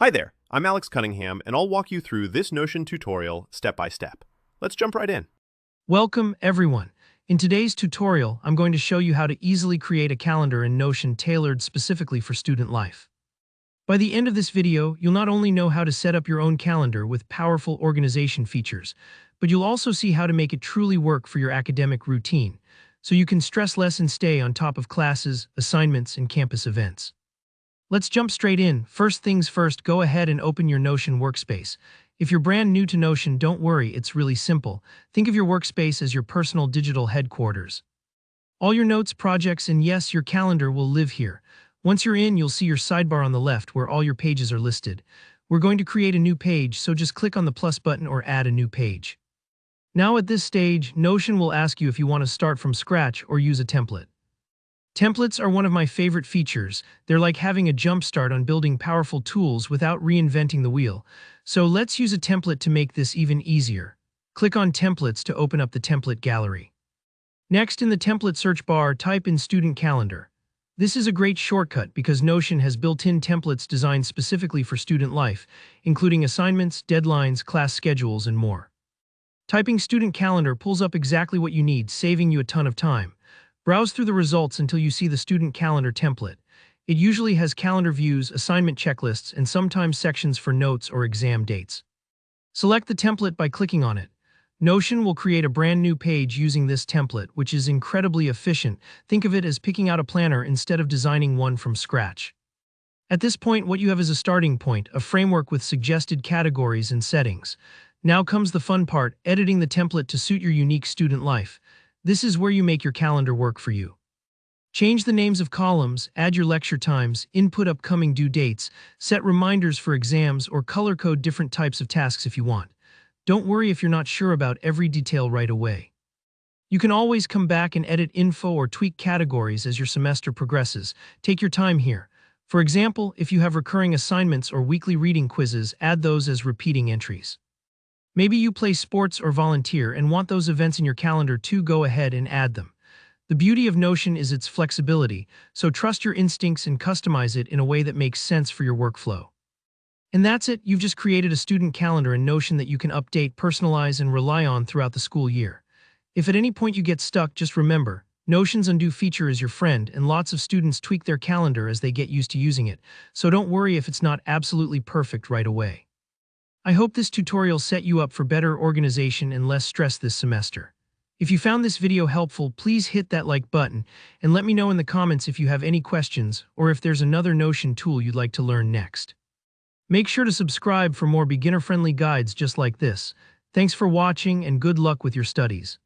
Hi there, I'm Alex Cunningham, and I'll walk you through this Notion tutorial step by step. Let's jump right in. Welcome, everyone. In today's tutorial, I'm going to show you how to easily create a calendar in Notion tailored specifically for student life. By the end of this video, you'll not only know how to set up your own calendar with powerful organization features, but you'll also see how to make it truly work for your academic routine, so you can stress less and stay on top of classes, assignments, and campus events. Let's jump straight in. First things first, go ahead and open your Notion workspace. If you're brand new to Notion, don't worry, it's really simple. Think of your workspace as your personal digital headquarters. All your notes, projects, and yes, your calendar will live here. Once you're in, you'll see your sidebar on the left where all your pages are listed. We're going to create a new page, so just click on the plus button or add a new page. Now at this stage, Notion will ask you if you want to start from scratch or use a template. Templates are one of my favorite features. They're like having a jump start on building powerful tools without reinventing the wheel. So let's use a template to make this even easier. Click on Templates to open up the template gallery. Next, in the template search bar, type in Student Calendar. This is a great shortcut because Notion has built-in templates designed specifically for student life, including assignments, deadlines, class schedules, and more. Typing Student Calendar pulls up exactly what you need, saving you a ton of time. Browse through the results until you see the Student Calendar template. It usually has calendar views, assignment checklists, and sometimes sections for notes or exam dates. Select the template by clicking on it. Notion will create a brand new page using this template, which is incredibly efficient. Think of it as picking out a planner instead of designing one from scratch. At this point, what you have is a starting point, a framework with suggested categories and settings. Now comes the fun part, editing the template to suit your unique student life. This is where you make your calendar work for you. Change the names of columns, add your lecture times, input upcoming due dates, set reminders for exams, or color code different types of tasks if you want. Don't worry if you're not sure about every detail right away. You can always come back and edit info or tweak categories as your semester progresses. Take your time here. For example, if you have recurring assignments or weekly reading quizzes, add those as repeating entries. Maybe you play sports or volunteer and want those events in your calendar too, go ahead and add them. The beauty of Notion is its flexibility, so trust your instincts and customize it in a way that makes sense for your workflow. And that's it, you've just created a student calendar in Notion that you can update, personalize, and rely on throughout the school year. If at any point you get stuck, just remember, Notion's undo feature is your friend, and lots of students tweak their calendar as they get used to using it, so don't worry if it's not absolutely perfect right away. I hope this tutorial set you up for better organization and less stress this semester. If you found this video helpful, please hit that like button and let me know in the comments if you have any questions or if there's another Notion tool you'd like to learn next. Make sure to subscribe for more beginner-friendly guides just like this. Thanks for watching and good luck with your studies.